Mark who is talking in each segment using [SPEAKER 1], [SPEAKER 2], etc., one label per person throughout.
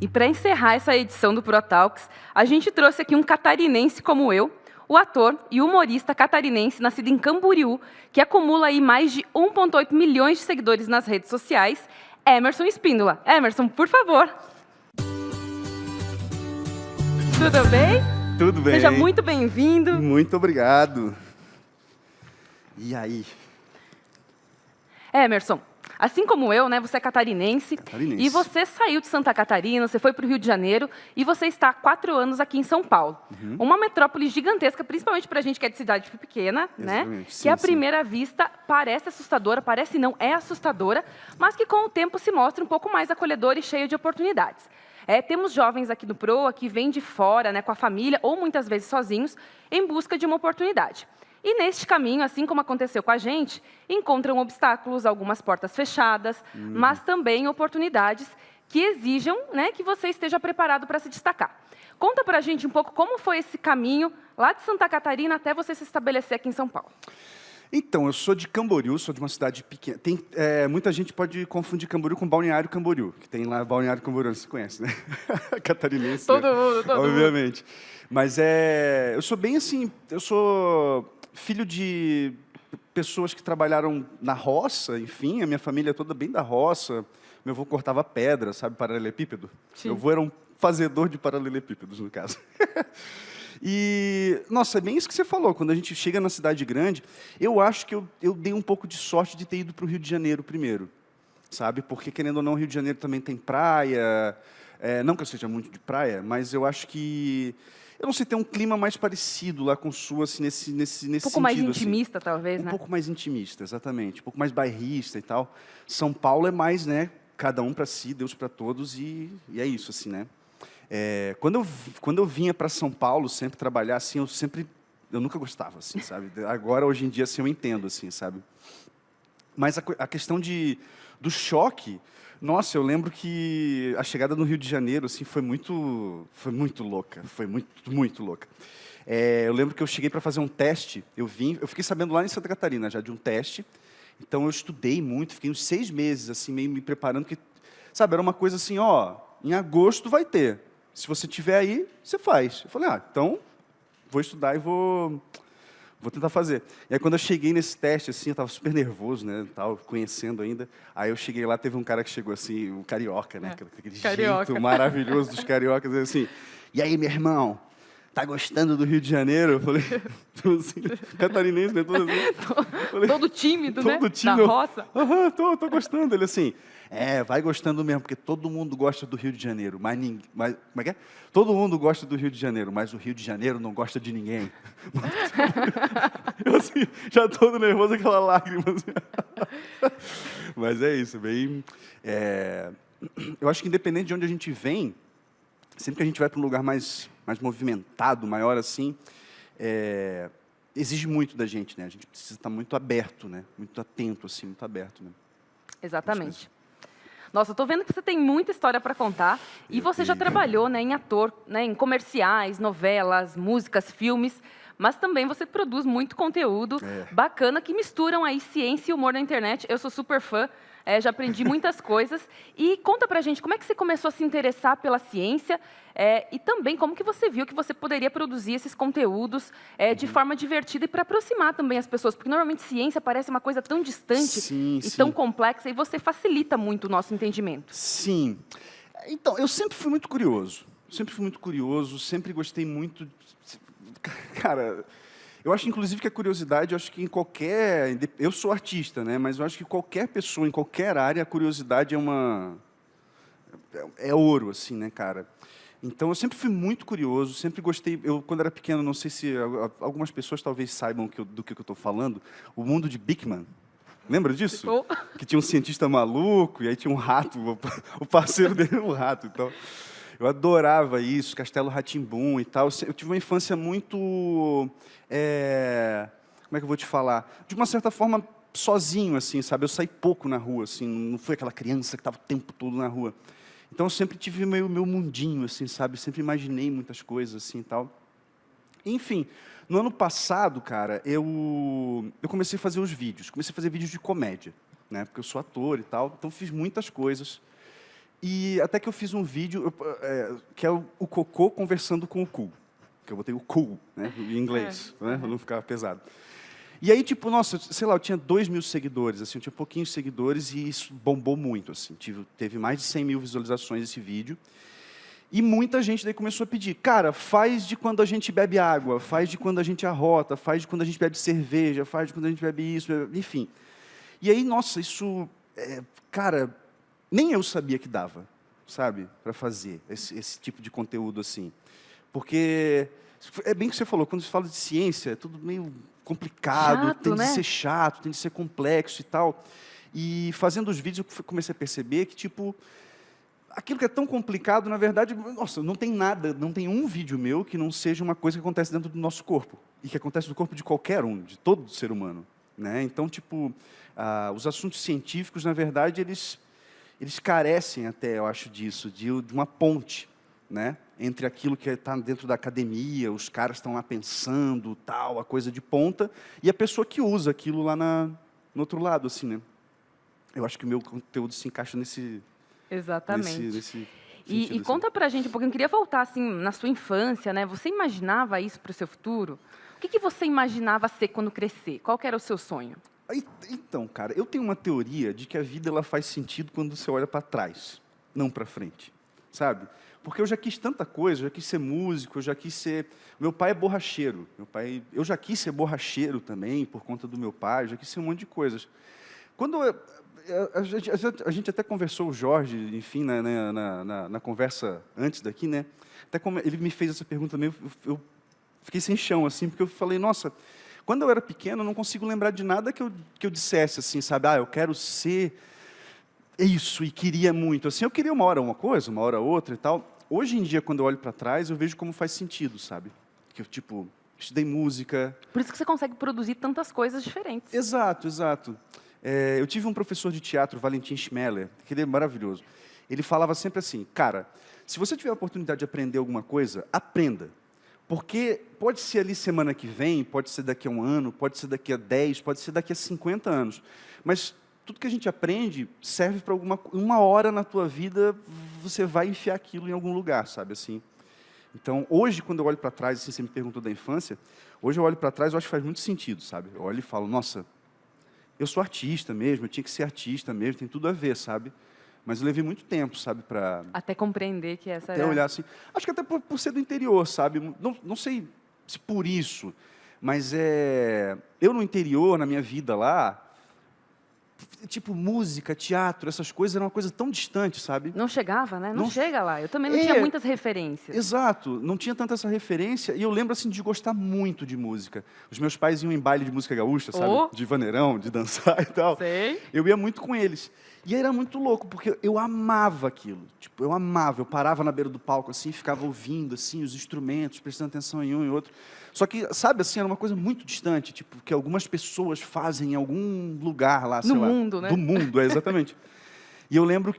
[SPEAKER 1] E para encerrar essa edição do ProTalks, a gente trouxe aqui um catarinense como eu, o ator e humorista catarinense nascido em Camboriú, que acumula aí mais de 1,8 milhões de seguidores nas redes sociais, Emerson Espíndola. Emerson, por favor. Tudo bem?
[SPEAKER 2] Tudo bem.
[SPEAKER 1] Seja muito bem-vindo.
[SPEAKER 2] Muito obrigado. E aí?
[SPEAKER 1] Emerson, assim como eu, né, você é catarinense, e você saiu de Santa Catarina, você foi para o Rio de Janeiro, e você está há 4 anos aqui em São Paulo. Uma metrópole gigantesca, principalmente para a gente que é de cidade pequena, né,
[SPEAKER 2] sim,
[SPEAKER 1] que à primeira vista parece assustadora, parece não, é assustadora, mas que com o tempo se mostra um pouco mais acolhedora e cheia de oportunidades. Temos jovens aqui no PROA que vêm de fora, né, com a família, ou muitas vezes sozinhos, em busca de uma oportunidade. E neste caminho, assim como aconteceu com a gente, encontram obstáculos, algumas portas fechadas, mas também oportunidades que exijam, né, que você esteja preparado para se destacar. Conta para a gente um pouco como foi esse caminho lá de Santa Catarina até você se estabelecer aqui em São Paulo.
[SPEAKER 2] Então, eu sou de Camboriú, sou de uma cidade pequena. Muita gente pode confundir Camboriú com Balneário Camboriú, que tem lá Balneário Camboriú, você conhece, né? Catarinense.
[SPEAKER 1] Todo mundo,
[SPEAKER 2] obviamente. Mas eu sou bem assim, eu sou filho de pessoas que trabalharam na roça, enfim, a minha família é toda bem da roça. Meu avô cortava pedra, sabe, paralelepípedo?
[SPEAKER 1] Sim.
[SPEAKER 2] Meu avô era um fazedor de paralelepípedos, no caso. E, nossa, é bem isso que você falou, quando a gente chega na cidade grande, eu acho que eu dei um pouco de sorte de ter ido para o Rio de Janeiro primeiro, sabe? Porque, querendo ou não, o Rio de Janeiro também tem praia, não que eu seja muito de praia, mas eu acho que, eu não sei, tem um clima mais parecido lá com o Sul, assim, nesse sentido.
[SPEAKER 1] Um pouco mais
[SPEAKER 2] assim.
[SPEAKER 1] intimista, talvez, né?
[SPEAKER 2] Um pouco mais intimista, exatamente, um pouco mais bairrista e tal. São Paulo é mais, né, cada um para si, Deus para todos, e é isso, assim, né? Quando eu vinha para São Paulo sempre trabalhar, assim, eu nunca gostava, assim, sabe? Agora, hoje em dia, assim, eu entendo, assim, sabe? Mas a questão do choque, nossa, eu lembro que a chegada no Rio de Janeiro, assim, foi muito louca, foi muito louca. Eu lembro que eu cheguei para fazer um teste, eu fiquei sabendo lá em Santa Catarina já de um teste, então eu estudei muito, fiquei uns 6 meses, assim, meio me preparando, que, sabe, era uma coisa assim, ó, em agosto vai ter. Se você tiver aí, você faz. Eu falei, então, vou estudar e vou tentar fazer. E aí, quando eu cheguei nesse teste, assim, eu estava super nervoso, né, tal, conhecendo ainda. Aí eu cheguei lá, teve um cara que chegou assim, o carioca, né, aquele jeito maravilhoso dos cariocas, assim, e aí, meu irmão, tá gostando do Rio de Janeiro? Eu falei, assim, catarinense, né, todo assim.
[SPEAKER 1] Todo tímido, né,
[SPEAKER 2] tímido.
[SPEAKER 1] da roça.
[SPEAKER 2] Tô gostando. Ele assim, vai gostando mesmo, porque todo mundo gosta do Rio de Janeiro, mas como é que é? Todo mundo gosta do Rio de Janeiro, mas o Rio de Janeiro não gosta de ninguém. Eu assim, já todo nervoso, aquela lágrima. Assim. Mas é isso, bem... eu acho que independente de onde a gente vem, sempre que a gente vai para um lugar mais movimentado, maior assim, exige muito da gente, né? A gente precisa estar muito aberto, né? Muito atento, assim, muito aberto, né?
[SPEAKER 1] Exatamente. Nossa, eu estou vendo que você tem muita história para contar e você já trabalhou, né, em ator, né, em comerciais, novelas, músicas, filmes, mas também você produz muito conteúdo bacana que misturam aí ciência e humor na internet. Eu sou super fã, já aprendi muitas coisas. E conta pra gente, como é que você começou a se interessar pela ciência e também como que você viu que você poderia produzir esses conteúdos de forma divertida e para aproximar também as pessoas, porque normalmente ciência parece uma coisa tão distante tão complexa e você facilita muito o nosso entendimento.
[SPEAKER 2] Sim. Então, eu sempre fui muito curioso, sempre gostei muito... Cara, eu acho, inclusive, que a curiosidade, eu acho que em qualquer... Eu sou artista, né? Mas eu acho que qualquer pessoa, em qualquer área, a curiosidade é ouro, assim, né, cara? Então, eu sempre fui muito curioso, sempre gostei... quando era pequeno, não sei se algumas pessoas talvez saibam do que eu estou falando, o mundo de Big Man. Lembra disso? Que tinha um cientista maluco, e aí tinha um rato, o parceiro dele era um rato, então... Eu adorava isso, Castelo Rá-Tim-Bum e tal. Eu tive uma infância muito... como é que eu vou te falar? De uma certa forma, sozinho, assim, sabe? Eu saí pouco na rua, assim, não fui aquela criança que estava o tempo todo na rua. Então, eu sempre tive meu mundinho, assim, sabe? Sempre imaginei muitas coisas, assim, e tal. Enfim, no ano passado, cara, eu comecei a fazer os vídeos. Comecei a fazer vídeos de comédia, né? Porque eu sou ator e tal. Então, fiz muitas coisas. E até que eu fiz um vídeo, que é o cocô conversando com o cu. Que eu botei o cool, né, em inglês, né, para não ficar pesado. E aí, tipo, nossa, sei lá, eu tinha 2.000 seguidores, assim, eu tinha pouquinhos seguidores e isso bombou muito, assim. Teve mais de 100 mil visualizações esse vídeo. E muita gente daí começou a pedir, cara, faz de quando a gente bebe água, faz de quando a gente arrota, faz de quando a gente bebe cerveja, faz de quando a gente bebe isso, enfim. E aí, nossa, isso, cara, nem eu sabia que dava, sabe, para fazer esse tipo de conteúdo assim. Porque é bem o que você falou, quando se fala de ciência, é tudo meio complicado,
[SPEAKER 1] Chato,
[SPEAKER 2] tem de
[SPEAKER 1] né?
[SPEAKER 2] ser chato, tem de ser complexo e tal. E fazendo os vídeos eu comecei a perceber que, tipo, aquilo que é tão complicado, na verdade, nossa, não tem nada, não tem um vídeo meu que não seja uma coisa que acontece dentro do nosso corpo. E que acontece no corpo de qualquer um, de todo ser humano. Né? Então, tipo, os assuntos científicos, na verdade, eles carecem até, eu acho, disso, de uma ponte, né, entre aquilo que está dentro da academia, os caras estão lá pensando, tal, a coisa de ponta, e a pessoa que usa aquilo lá no outro lado, assim, né? Eu acho que o meu conteúdo se encaixa
[SPEAKER 1] Exatamente.
[SPEAKER 2] nesse
[SPEAKER 1] E
[SPEAKER 2] sentido, assim.
[SPEAKER 1] conta pra gente um pouquinho, eu queria voltar assim, na sua infância, né? Você imaginava isso para o seu futuro? O que você imaginava ser quando crescer? Qual que era o seu sonho?
[SPEAKER 2] Então, cara, eu tenho uma teoria de que a vida ela faz sentido quando você olha para trás, não para frente, sabe? Porque eu já quis tanta coisa, eu já quis ser músico, eu já quis ser... Meu pai é borracheiro, eu já quis ser borracheiro também, por conta do meu pai, eu já quis ser um monte de coisas. Quando a gente até conversou, o Jorge, enfim, na conversa antes daqui, né? Até como ele me fez essa pergunta também, eu fiquei sem chão, assim, porque eu falei, nossa, quando eu era pequeno, eu não consigo lembrar de nada que eu dissesse, assim, sabe? Eu quero ser isso, e queria muito. Assim, eu queria uma hora uma coisa, uma hora outra e tal. Hoje em dia, quando eu olho para trás, eu vejo como faz sentido, sabe? Que eu, tipo, estudei música.
[SPEAKER 1] Por isso que você consegue produzir tantas coisas diferentes.
[SPEAKER 2] Exato, exato. Eu tive um professor de teatro, Valentin Schmeller, que ele é maravilhoso. Ele falava sempre assim, cara, se você tiver a oportunidade de aprender alguma coisa, aprenda. Porque pode ser ali semana que vem, pode ser daqui a um ano, pode ser daqui a 10, pode ser daqui a 50 anos. Mas tudo que a gente aprende serve para uma hora na tua vida, você vai enfiar aquilo em algum lugar, sabe assim? Então, hoje, quando eu olho para trás, assim, você me perguntou da infância, hoje eu olho para trás, eu acho que faz muito sentido, sabe? Eu olho e falo, nossa, eu sou artista mesmo, eu tinha que ser artista mesmo, tem tudo a ver, sabe? Mas eu levei muito tempo, sabe, para
[SPEAKER 1] Até compreender que essa
[SPEAKER 2] até
[SPEAKER 1] era...
[SPEAKER 2] olhar assim. Acho que até por ser do interior, sabe? Não sei se por isso, mas eu no interior, na minha vida lá, tipo, música, teatro, essas coisas eram uma coisa tão distante, sabe?
[SPEAKER 1] Não chegava, né? Não
[SPEAKER 2] Não
[SPEAKER 1] chega lá. Eu também não tinha muitas referências.
[SPEAKER 2] Exato, não tinha tanta essa referência, e eu lembro, assim, de gostar muito de música. Os meus pais iam em baile de música gaúcha, sabe?
[SPEAKER 1] Oh.
[SPEAKER 2] De vaneirão, de dançar e tal.
[SPEAKER 1] Sei.
[SPEAKER 2] Eu ia muito com eles. E aí era muito louco, porque eu amava aquilo. Tipo, eu amava, eu parava na beira do palco, assim, e ficava ouvindo, assim, os instrumentos, prestando atenção em um e outro. Só que, sabe, assim, era uma coisa muito distante, tipo, que algumas pessoas fazem em algum lugar lá, sei lá.
[SPEAKER 1] No mundo, né?
[SPEAKER 2] Do mundo, exatamente. E eu lembro,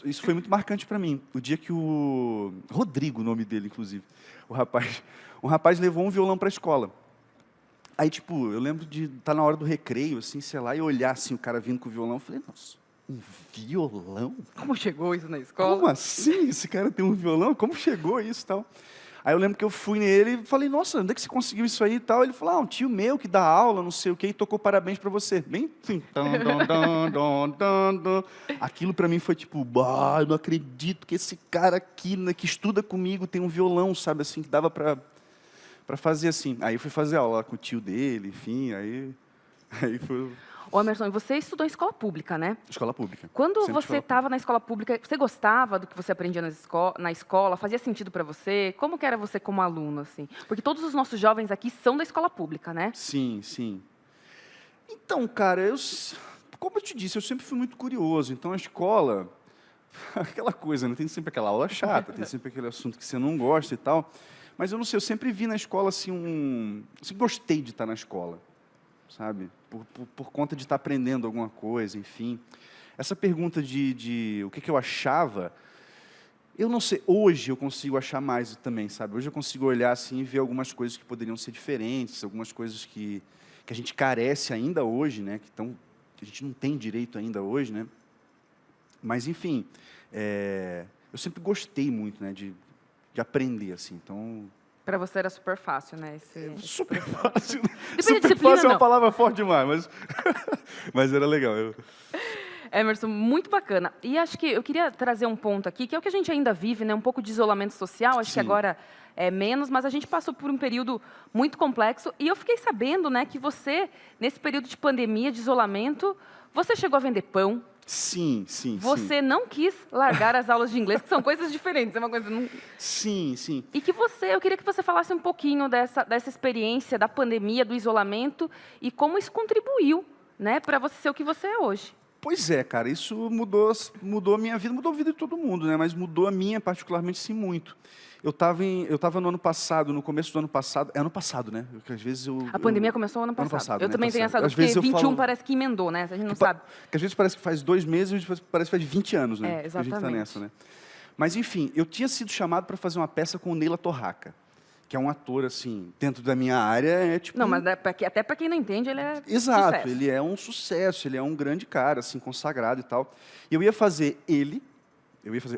[SPEAKER 2] isso foi muito marcante para mim, o dia que o Rodrigo, o nome dele, inclusive, um rapaz levou um violão para a escola. Aí, tipo, eu lembro de estar na hora do recreio, assim, sei lá, e olhar, assim, o cara vindo com o violão, eu falei, nossa, um violão?
[SPEAKER 1] Como chegou isso na escola?
[SPEAKER 2] Como assim? Esse cara tem um violão? Como chegou isso e tal? Aí eu lembro que eu fui nele e falei, nossa, onde é que você conseguiu isso aí e tal? Ele falou, um tio meu que dá aula, não sei o quê, e tocou parabéns para você. Bem assim. Aquilo para mim foi tipo, eu não acredito que esse cara aqui, né, que estuda comigo, tem um violão, sabe, assim, que dava para fazer assim. Aí eu fui fazer aula lá com o tio dele, enfim, aí foi...
[SPEAKER 1] Ô, Emerson, você estudou em escola pública, né?
[SPEAKER 2] Escola pública.
[SPEAKER 1] Quando
[SPEAKER 2] Sempre
[SPEAKER 1] você estava na escola pública, você gostava do que você aprendia na escola? Fazia sentido para você? Como que era você como aluno, assim? Porque todos os nossos jovens aqui são da escola pública, né?
[SPEAKER 2] Sim, sim. Então, cara, como eu te disse, eu sempre fui muito curioso. Então, a escola, aquela coisa, né? Tem sempre aquela aula chata, tem sempre aquele assunto que você não gosta e tal. Mas eu não sei, eu sempre vi na escola, assim, eu sempre gostei de estar na escola, sabe? Por conta de estar aprendendo alguma coisa, enfim. Essa pergunta de o que eu achava, eu não sei, hoje eu consigo achar mais também, sabe? Hoje eu consigo olhar assim e ver algumas coisas que poderiam ser diferentes, algumas coisas que a gente carece ainda hoje, né? Que a gente não tem direito ainda hoje, né? Mas, enfim, eu sempre gostei muito, né, de aprender, assim, então...
[SPEAKER 1] Para você era super fácil, né?
[SPEAKER 2] Super fácil.
[SPEAKER 1] Depende de
[SPEAKER 2] Super
[SPEAKER 1] disciplina,
[SPEAKER 2] fácil é uma
[SPEAKER 1] não.
[SPEAKER 2] palavra forte demais, mas, mas era legal.
[SPEAKER 1] Emerson, muito bacana. E acho que eu queria trazer um ponto aqui, que é o que a gente ainda vive, né? Um pouco de isolamento social, acho que
[SPEAKER 2] Sim.
[SPEAKER 1] agora é menos, mas a gente passou por um período muito complexo. E eu fiquei sabendo, né, que você, nesse período de pandemia, de isolamento, você chegou a vender pão.
[SPEAKER 2] Sim.
[SPEAKER 1] Você não quis largar as aulas de inglês, que são coisas diferentes, é uma coisa...
[SPEAKER 2] Sim.
[SPEAKER 1] E que eu queria que você falasse um pouquinho dessa experiência da pandemia, do isolamento, e como isso contribuiu, né, para você ser o que você é hoje.
[SPEAKER 2] Pois é, cara, isso mudou a minha vida, mudou a vida de todo mundo, né? Mas mudou a minha particularmente, sim, muito. Eu estava no ano passado, no começo do ano passado, ano passado, né? Porque às vezes
[SPEAKER 1] A pandemia começou ano passado. Eu
[SPEAKER 2] né?
[SPEAKER 1] também tenho essa dúvida,
[SPEAKER 2] Às vezes
[SPEAKER 1] porque
[SPEAKER 2] eu
[SPEAKER 1] 21
[SPEAKER 2] falo,
[SPEAKER 1] parece que emendou, né? A gente não sabe.
[SPEAKER 2] que às vezes parece que faz 2 meses, e parece que faz 20 anos, né? Que a gente
[SPEAKER 1] Exatamente.
[SPEAKER 2] tá nessa, né? Mas, enfim, eu tinha sido chamado para fazer uma peça com o Neila Torraca, que é um ator, assim, dentro da minha área, é tipo...
[SPEAKER 1] Não, mas até para quem não entende, ele é
[SPEAKER 2] Exato,
[SPEAKER 1] sucesso.
[SPEAKER 2] ele é um sucesso, ele é um grande cara, assim, consagrado e tal. E eu ia fazer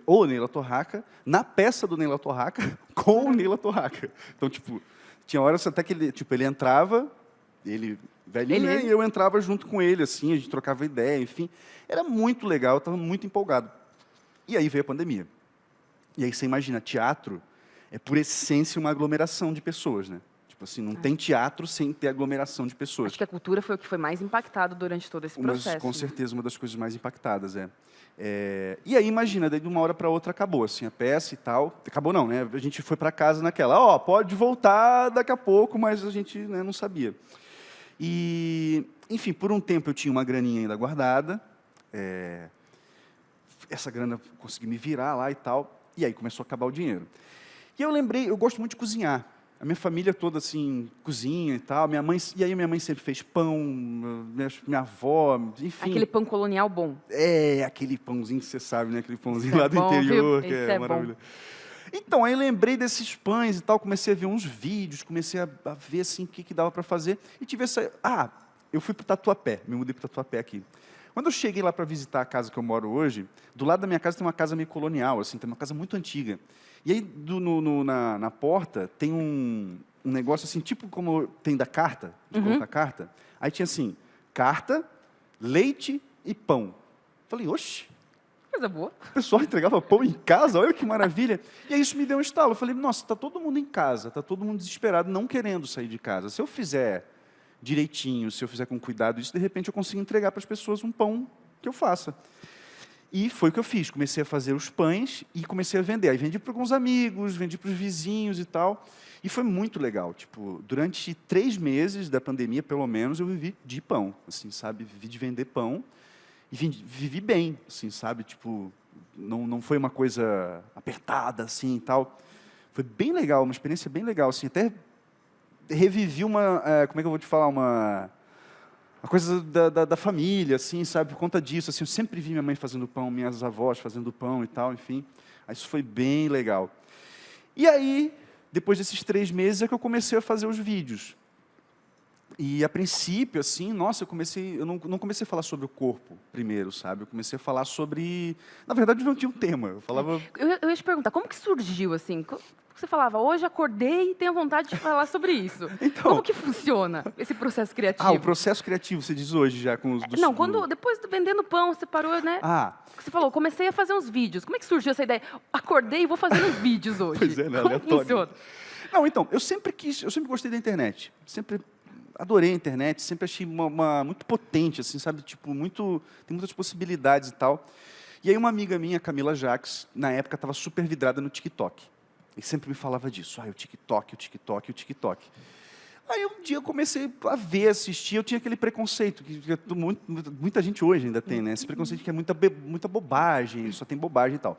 [SPEAKER 2] o Neila Torraca na peça do Neila Torraca com o Neila Torraca. Então, tipo, tinha horas até que ele entrava, ele velhinho, né, e eu entrava junto com ele, assim, a gente trocava ideia, enfim. Era muito legal, eu estava muito empolgado. E aí veio a pandemia. E aí você imagina, teatro é por essência uma aglomeração de pessoas, né? Tipo assim, não tem teatro sem ter aglomeração de pessoas.
[SPEAKER 1] Acho que a cultura foi o que foi mais impactado durante todo esse processo.
[SPEAKER 2] Com certeza, uma das coisas mais impactadas, e aí, imagina, daí de uma hora para outra acabou, assim, a peça e tal. Acabou não, né? A gente foi para casa naquela, pode voltar daqui a pouco, mas a gente, né, não sabia. E, enfim, por um tempo eu tinha uma graninha ainda guardada. Essa grana consegui me virar lá e tal. E aí começou a acabar o dinheiro. E eu lembrei, eu gosto muito de cozinhar. A minha família toda, assim, cozinha e tal. Minha mãe sempre fez pão, minha avó, enfim.
[SPEAKER 1] Aquele pão colonial bom.
[SPEAKER 2] Aquele pãozinho que você sabe, né? Aquele pãozinho
[SPEAKER 1] Isso
[SPEAKER 2] lá do
[SPEAKER 1] bom,
[SPEAKER 2] interior,
[SPEAKER 1] viu?
[SPEAKER 2] que
[SPEAKER 1] Isso
[SPEAKER 2] é
[SPEAKER 1] é
[SPEAKER 2] maravilhoso. Então, aí eu lembrei desses pães e tal, comecei a ver uns vídeos, comecei a ver, assim, o que dava para fazer. E tive essa... eu fui para o Tatuapé, me mudei para o Tatuapé aqui. Quando eu cheguei lá para visitar a casa que eu moro hoje, do lado da minha casa tem uma casa meio colonial, assim, tem uma casa muito antiga. E aí, na porta, tem um negócio assim, tipo como tem da carta, de colocar carta. Aí tinha assim, carta, leite e pão. Falei, oxe,
[SPEAKER 1] Coisa boa.
[SPEAKER 2] o pessoal entregava pão em casa, olha que maravilha. E aí isso me deu um estalo. Eu falei, nossa, está todo mundo em casa, está todo mundo desesperado, não querendo sair de casa. Se eu fizer direitinho, se eu fizer com cuidado, isso de repente eu consigo entregar para as pessoas um pão que eu faça. E foi o que eu fiz, comecei a fazer os pães e comecei a vender. Aí vendi para alguns amigos, vendi para os vizinhos e tal. E foi muito legal. Tipo, durante 3 meses da pandemia, pelo menos, eu vivi de pão, assim, sabe? Vivi de vender pão e vivi bem, assim, sabe? Tipo, não foi uma coisa apertada, assim, e tal. Foi bem legal, uma experiência bem legal, assim. Até revivi como é que eu vou te falar, uma coisa da família, assim, sabe, por conta disso, assim, eu sempre vi minha mãe fazendo pão, minhas avós fazendo pão e tal, enfim, aí isso foi bem legal. E aí, depois desses 3 meses, é que eu comecei a fazer os vídeos. E, a princípio, assim, nossa, eu não comecei a falar sobre o corpo primeiro, sabe, eu comecei a falar sobre, na verdade, não tinha um tema, eu falava...
[SPEAKER 1] Eu ia te perguntar, como que surgiu, assim, você falava, hoje acordei e tenho vontade de falar sobre isso.
[SPEAKER 2] Então,
[SPEAKER 1] como que funciona esse processo criativo?
[SPEAKER 2] o processo criativo, você diz hoje já com os...
[SPEAKER 1] Depois vendendo pão, você parou, né? Você falou, comecei a fazer uns vídeos. Como é que surgiu essa ideia? Acordei e vou fazer uns vídeos hoje.
[SPEAKER 2] Pois é, né?
[SPEAKER 1] Como funciona?
[SPEAKER 2] Não, então, eu sempre gostei da internet. Sempre adorei a internet, sempre achei muito potente, assim, sabe? Tipo, tem muitas possibilidades e tal. E aí uma amiga minha, Camila Jacques, na época estava super vidrada no TikTok. E sempre me falava disso, o TikTok. Aí um dia eu comecei a ver, assistir, eu tinha aquele preconceito, que muita gente hoje ainda tem, né? Esse preconceito que é muita bobagem, só tem bobagem e tal.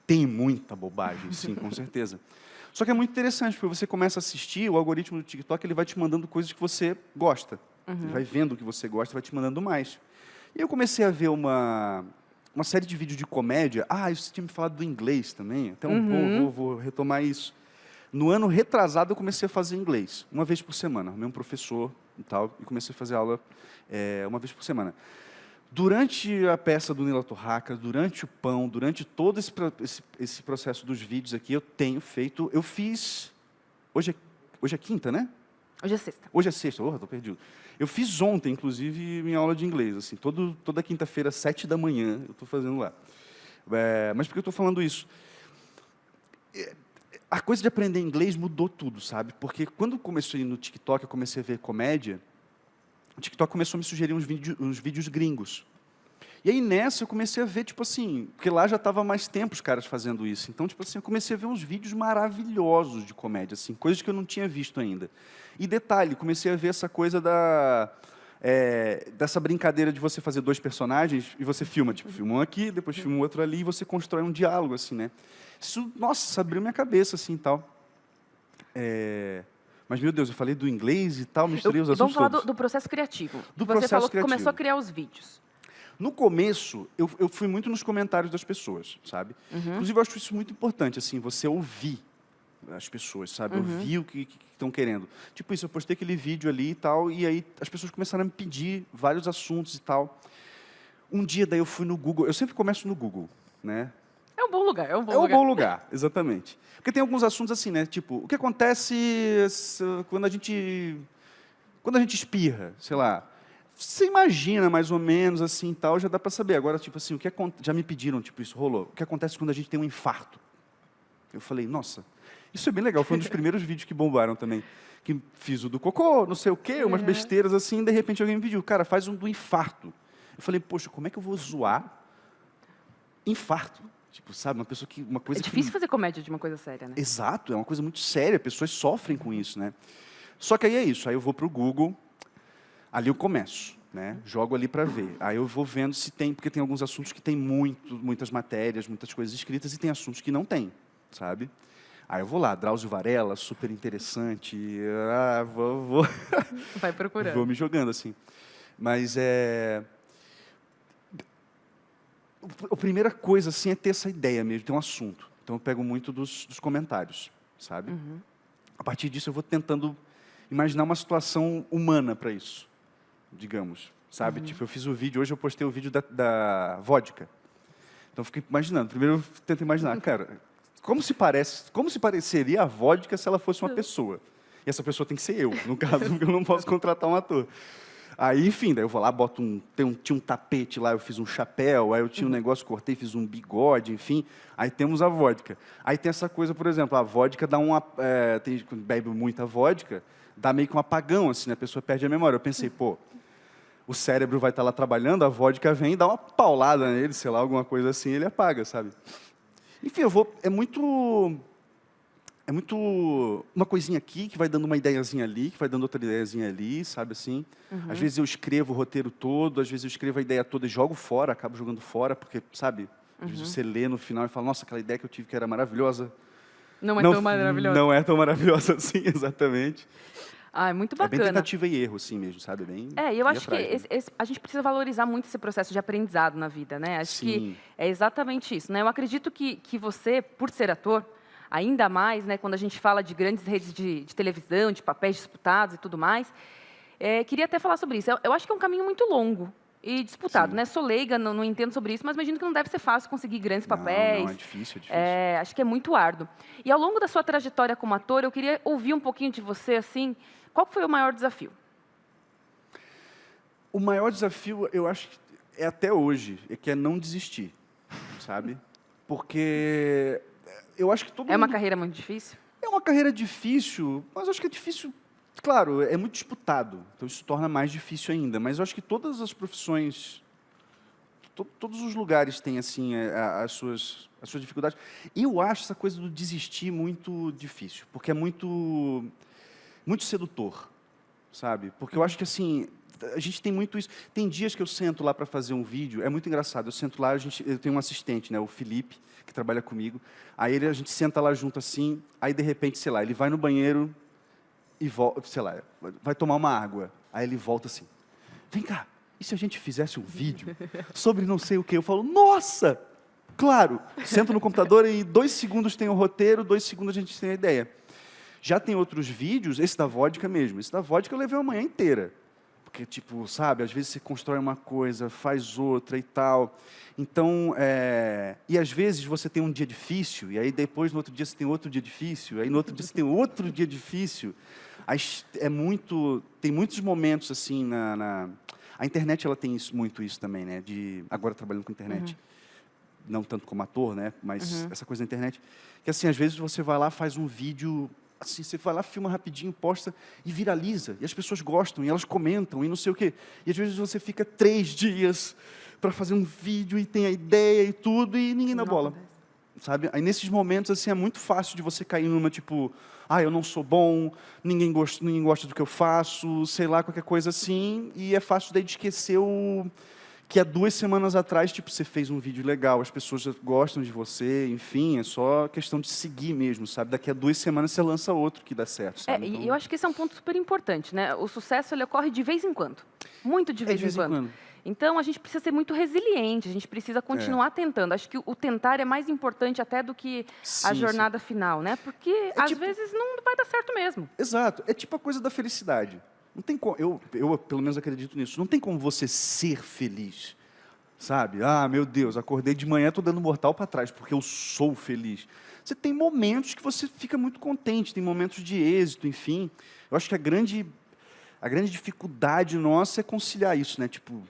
[SPEAKER 2] Tem muita bobagem, sim, com certeza. Só que é muito interessante, porque você começa a assistir, o algoritmo do TikTok ele vai te mandando coisas que você gosta. Ele vai vendo o que você gosta e vai te mandando mais. E eu comecei a ver uma série de vídeos de comédia. Você tinha me falado do inglês também, então vou retomar isso. No ano retrasado, eu comecei a fazer inglês, uma vez por semana. Arrumei um professor e tal, e comecei a fazer aula uma vez por semana. Durante a peça do Nila Torraca, durante o pão, durante todo esse processo dos vídeos aqui, eu fiz, hoje é quinta, né?
[SPEAKER 1] Hoje é sexta.
[SPEAKER 2] Hoje é sexta, estou perdido. Eu fiz ontem, inclusive, minha aula de inglês, assim, toda quinta-feira, 7 da manhã, eu estou fazendo lá. Mas por que eu estou falando isso? A coisa de aprender inglês mudou tudo, sabe? Porque quando eu comecei no TikTok, eu comecei a ver comédia, o TikTok começou a me sugerir uns vídeos gringos. E aí, nessa, eu comecei a ver, tipo assim, porque lá já estava há mais tempo os caras fazendo isso. Então, tipo assim, eu comecei a ver uns vídeos maravilhosos de comédia, assim, coisas que eu não tinha visto ainda. E detalhe, comecei a ver essa coisa dessa brincadeira de você fazer 2 personagens e você filma, tipo, filma um aqui, depois filma um outro ali, e você constrói um diálogo, assim, né? Isso, nossa, abriu minha cabeça, assim, e tal. Mas, meu Deus, eu falei do inglês e tal, misturei os assuntos
[SPEAKER 1] Vamos falar
[SPEAKER 2] todos.
[SPEAKER 1] do processo criativo.
[SPEAKER 2] Do
[SPEAKER 1] Você
[SPEAKER 2] processo
[SPEAKER 1] falou que
[SPEAKER 2] criativo.
[SPEAKER 1] começou a criar os vídeos.
[SPEAKER 2] No começo, eu fui muito nos comentários das pessoas, sabe? Inclusive, eu acho isso muito importante, assim, você ouvir as pessoas, sabe? Ouvir o que estão querendo. Tipo isso, eu postei aquele vídeo ali e tal, e aí as pessoas começaram a me pedir vários assuntos e tal. Um dia, daí, eu fui no Google. Eu sempre começo no Google, né?
[SPEAKER 1] É um bom lugar, é um bom
[SPEAKER 2] É um
[SPEAKER 1] lugar.
[SPEAKER 2] bom lugar, exatamente. Porque tem alguns assuntos assim, né? Tipo, o que acontece quando a gente espirra, sei lá. Você imagina mais ou menos assim e tal, já dá para saber. Agora, tipo assim, já me pediram, tipo, isso rolou. O que acontece quando a gente tem um infarto? Eu falei, nossa, isso é bem legal. Foi um dos primeiros vídeos que bombaram também. Que fiz o do cocô, não sei o quê, umas besteiras assim, e de repente alguém me pediu, cara, faz um do infarto. Eu falei, poxa, como é que eu vou zoar infarto? Tipo, sabe, uma coisa
[SPEAKER 1] É difícil fazer comédia de uma coisa séria, né?
[SPEAKER 2] Exato, é uma coisa muito séria, pessoas sofrem com isso, né? Só que aí é isso, aí eu vou para o Google, ali eu começo, né? Jogo ali para ver. Aí eu vou vendo se tem, porque tem alguns assuntos que tem muitas matérias, muitas coisas escritas, e tem assuntos que não tem, sabe? Aí eu vou lá, Drauzio Varela, super interessante, vou
[SPEAKER 1] Vai procurando.
[SPEAKER 2] vou me jogando, assim. Mas a primeira coisa, assim, é ter essa ideia mesmo, ter um assunto. Então, eu pego muito dos comentários, sabe? A partir disso, eu vou tentando imaginar uma situação humana para isso, digamos, sabe? Tipo, eu fiz o vídeo, hoje eu postei o vídeo da vodka. Então, eu fiquei imaginando. Primeiro, eu tento imaginar, cara, como se pareceria a vodka se ela fosse uma pessoa? E essa pessoa tem que ser eu, no caso, porque eu não posso contratar um ator. Aí, enfim, daí eu vou lá, tinha um tapete lá, eu fiz um chapéu, aí eu tinha um negócio, cortei, fiz um bigode, enfim. Aí temos a vodka. Aí tem essa coisa, por exemplo, a vodka dá quando bebe muita vodka, dá meio que um apagão, assim, né? A pessoa perde a memória. Eu pensei, pô, o cérebro vai estar lá trabalhando, a vodka vem e dá uma paulada nele, sei lá, alguma coisa assim, ele apaga, sabe? Enfim, é muito uma coisinha aqui, que vai dando uma ideiazinha ali, que vai dando outra ideiazinha ali, sabe assim? Às vezes eu escrevo o roteiro todo, às vezes eu escrevo a ideia toda e jogo fora, acabo jogando fora, porque, sabe? Às vezes você lê no final e fala, nossa, aquela ideia que eu tive que era maravilhosa.
[SPEAKER 1] Não é tão maravilhosa.
[SPEAKER 2] Não é tão maravilhosa assim, exatamente.
[SPEAKER 1] Ah, é muito
[SPEAKER 2] É
[SPEAKER 1] bacana.
[SPEAKER 2] bem tentativa e erro, assim mesmo, sabe?
[SPEAKER 1] E eu acho
[SPEAKER 2] atrás,
[SPEAKER 1] que a gente precisa valorizar muito esse processo de aprendizado na vida, né? Acho
[SPEAKER 2] Sim.
[SPEAKER 1] que é exatamente isso, né? Eu acredito que você, por ser ator, ainda mais, né, quando a gente fala de grandes redes de televisão, de papéis disputados e tudo mais, queria até falar sobre isso. Eu acho que é um caminho muito longo e disputado,
[SPEAKER 2] Sim.
[SPEAKER 1] né? Sou leiga, não entendo sobre isso, mas imagino que não deve ser fácil conseguir grandes papéis.
[SPEAKER 2] Não, é difícil, é difícil.
[SPEAKER 1] Acho que é muito árduo. E ao longo da sua trajetória como ator, eu queria ouvir um pouquinho de você, assim, qual foi o maior desafio?
[SPEAKER 2] O maior desafio, eu acho que é até hoje, que é não desistir, sabe? Porque eu acho que todo
[SPEAKER 1] É uma
[SPEAKER 2] mundo...
[SPEAKER 1] carreira muito difícil?
[SPEAKER 2] É uma carreira difícil, mas eu acho que é difícil... Claro, é muito disputado, então isso torna mais difícil ainda. Mas eu acho que todas as profissões, todos os lugares têm assim as suas dificuldades. E eu acho essa coisa do desistir muito difícil, porque é muito sedutor, sabe? Porque eu acho que assim a gente tem muito isso. Tem dias que eu sento lá para fazer um vídeo, é muito engraçado. Eu sento lá, eu tenho um assistente, né, o Felipe, que trabalha comigo. Aí a gente senta lá junto assim, aí de repente, sei lá, ele vai no banheiro e volta, sei lá, vai tomar uma água. Aí ele volta assim, vem cá, e se a gente fizesse um vídeo sobre não sei o quê? Eu falo, nossa, claro. Sento no computador e 2 segundos tem o roteiro, 2 segundos a gente tem a ideia. Já tem outros vídeos, esse da vodka mesmo. Esse da vodka eu levei uma manhã inteira. porque, tipo, sabe, às vezes você constrói uma coisa, faz outra e tal. Então, e às vezes você tem um dia difícil, e aí depois, no outro dia, você tem outro dia difícil, aí no outro dia você tem outro dia difícil. Aí tem muitos momentos, assim, A internet, ela tem muito isso também, né? Agora trabalhando com internet. Não tanto como ator, né? Mas essa coisa da internet. Que, assim, às vezes você vai lá, faz um vídeo... Assim, você vai lá, filma rapidinho, posta e viraliza. E as pessoas gostam, e elas comentam, e não sei o quê. E às vezes você fica 3 dias para fazer um vídeo, e tem a ideia e tudo, e ninguém dá bola. Sabe? Aí, nesses momentos, assim, é muito fácil de você cair numa, tipo... eu não sou bom, ninguém gosta do que eu faço, sei lá, qualquer coisa assim. E é fácil daí de esquecer que há 2 semanas atrás, tipo, você fez um vídeo legal, as pessoas já gostam de você, enfim, é só questão de seguir mesmo, sabe? Daqui a 2 semanas você lança outro que dá certo, sabe?
[SPEAKER 1] E eu acho que esse é um ponto super importante, né? O sucesso, ele ocorre de vez em quando. Muito de vez em quando. Então, a gente precisa ser muito resiliente, a gente precisa continuar tentando. Acho que o tentar é mais importante até do que a jornada final, né? Porque, às vezes, não vai dar certo mesmo.
[SPEAKER 2] Exato. É tipo a coisa da felicidade. Não tem como, eu, pelo menos, acredito nisso. Não tem como você ser feliz, sabe? Meu Deus, acordei de manhã, estou dando mortal para trás, porque eu sou feliz. Você tem momentos que você fica muito contente, tem momentos de êxito, enfim. Eu acho que a grande dificuldade nossa é conciliar isso, né? Tipo...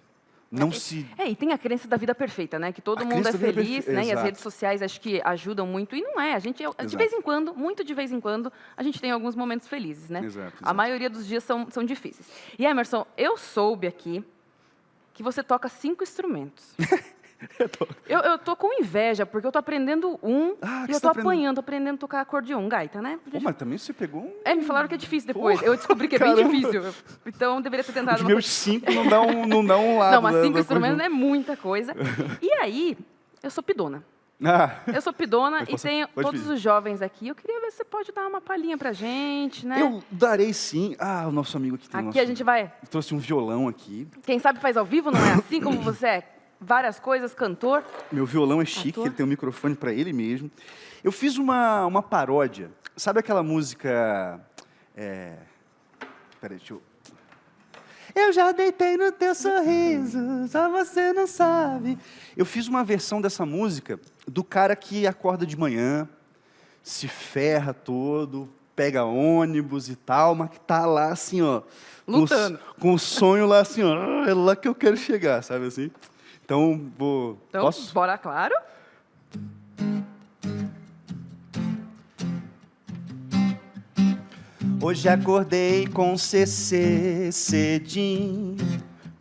[SPEAKER 1] E tem a crença da vida perfeita, né? Que todo mundo é feliz, né? E as redes sociais acho que ajudam muito. E não é. De vez em quando, muito de vez em quando, a gente tem alguns momentos felizes, né?
[SPEAKER 2] Exato.
[SPEAKER 1] A maioria dos dias são difíceis. E, Emerson, eu soube aqui que você toca 5 instrumentos. Eu tô com inveja, porque eu tô aprendendo e eu tô aprendendo a tocar acordeon, gaita, né?
[SPEAKER 2] Mas também você pegou
[SPEAKER 1] me falaram que é difícil depois. Eu descobri que é bem difícil. Então, eu deveria ter tentado
[SPEAKER 2] Os meus 5 não dá um lado.
[SPEAKER 1] Não, mas 5 instrumentos é muita coisa. E aí, eu sou pidona. Eu sou pidona e tenho todos os jovens aqui. Eu queria ver se você pode dar uma palhinha pra gente, né?
[SPEAKER 2] Eu darei sim. O nosso amigo aqui tem
[SPEAKER 1] Aqui a gente vai...
[SPEAKER 2] Trouxe um violão aqui.
[SPEAKER 1] Quem sabe faz ao vivo, não é assim como você é? Várias coisas, cantor.
[SPEAKER 2] Meu violão é chique, ele tem um microfone para ele mesmo. Eu fiz uma paródia. Sabe aquela música... Peraí, deixa eu... Eu já deitei no teu sorriso, só você não sabe. Eu fiz uma versão dessa música do cara que acorda de manhã, se ferra todo, pega ônibus e tal, mas que tá lá assim, ó...
[SPEAKER 1] Lutando.
[SPEAKER 2] Com o sonho lá assim, ó... É lá que eu quero chegar, sabe assim? Então, posso?
[SPEAKER 1] Bora, claro.
[SPEAKER 2] Hoje acordei com CC cedinho,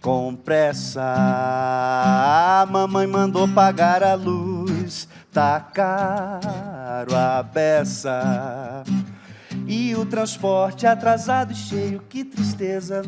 [SPEAKER 2] com pressa. A mamãe mandou pagar a luz, tá caro a beça. E o transporte atrasado e cheio, que tristeza.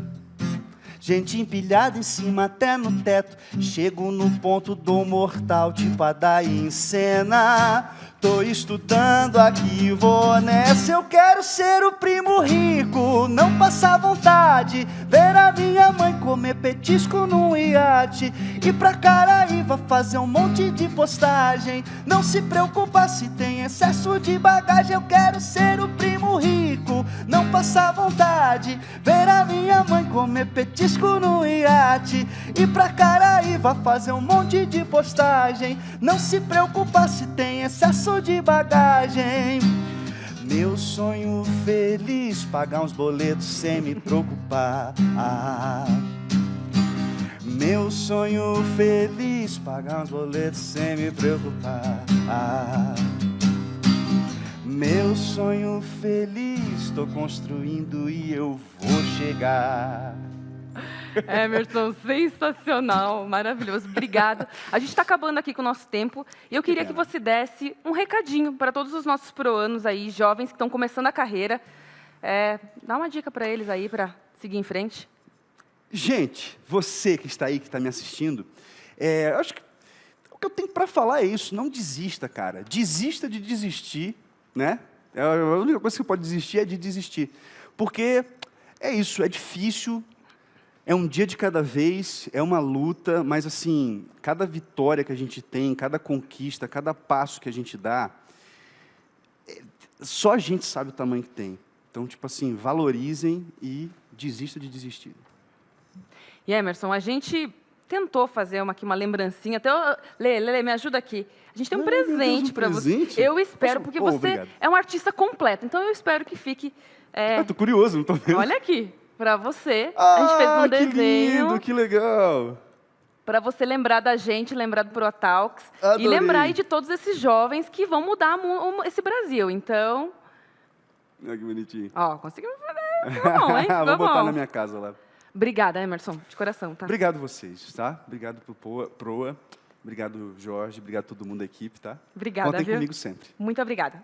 [SPEAKER 2] Gente empilhada em cima até no teto. Chego no ponto do mortal, tipo a daí em cena. Tô estudando aqui, vou nessa. Eu quero ser o primo rico, não passar vontade. Ver a minha mãe comer petisco num iate. Ir pra Caraíva fazer um monte de postagem. Não se preocupa se tem excesso de bagagem. Eu quero ser o primo rico, não passar vontade. Ver a minha mãe comer petisco no iate. Ir pra Caraíva fazer um monte de postagem. Não se preocupa se tem excesso de bagagem. Meu sonho feliz, pagar uns boletos sem me preocupar. Meu sonho feliz, pagar uns boletos sem me preocupar. Meu sonho feliz, tô construindo e eu vou chegar.
[SPEAKER 1] Emerson, sensacional, maravilhoso, obrigada. A gente está acabando aqui com o nosso tempo e eu queria que você desse um recadinho para todos os nossos proanos aí, jovens que estão começando a carreira. Dá uma dica para eles aí, para seguir em frente.
[SPEAKER 2] Gente, você que está aí, que está me assistindo, acho que o que eu tenho para falar é isso, não desista, cara. Desista de desistir, né? A única coisa que você pode desistir é de desistir. Porque é isso, é difícil. É um dia de cada vez, é uma luta, mas assim, cada vitória que a gente tem, cada conquista, cada passo que a gente dá, só a gente sabe o tamanho que tem. Então, tipo assim, valorizem e desista de desistir.
[SPEAKER 1] E Emerson, a gente tentou fazer aqui uma lembrancinha. Até Lê, me ajuda aqui. A gente tem um presente para você. Eu espero, porque você
[SPEAKER 2] obrigado.
[SPEAKER 1] é um artista completo. Então eu espero que fique.
[SPEAKER 2] Tô curioso, não tô vendo.
[SPEAKER 1] Olha aqui, para você. A gente fez um desenho.
[SPEAKER 2] Que lindo, que legal.
[SPEAKER 1] Para você lembrar da gente, lembrar do ProTalks.
[SPEAKER 2] Adorei.
[SPEAKER 1] E lembrar aí de todos esses jovens que vão mudar esse Brasil. Então.
[SPEAKER 2] Olha que bonitinho.
[SPEAKER 1] Ó, conseguimos fazer. Ficou bom, hein? Ficou
[SPEAKER 2] Vou botar
[SPEAKER 1] bom.
[SPEAKER 2] na minha casa lá.
[SPEAKER 1] Obrigada, Emerson, de coração, tá?
[SPEAKER 2] Obrigado vocês, tá? Obrigado pro Proa. Obrigado, Jorge. Obrigado a todo mundo da equipe, tá?
[SPEAKER 1] Obrigada,
[SPEAKER 2] Contem
[SPEAKER 1] viu?
[SPEAKER 2] comigo sempre.
[SPEAKER 1] Muito obrigada.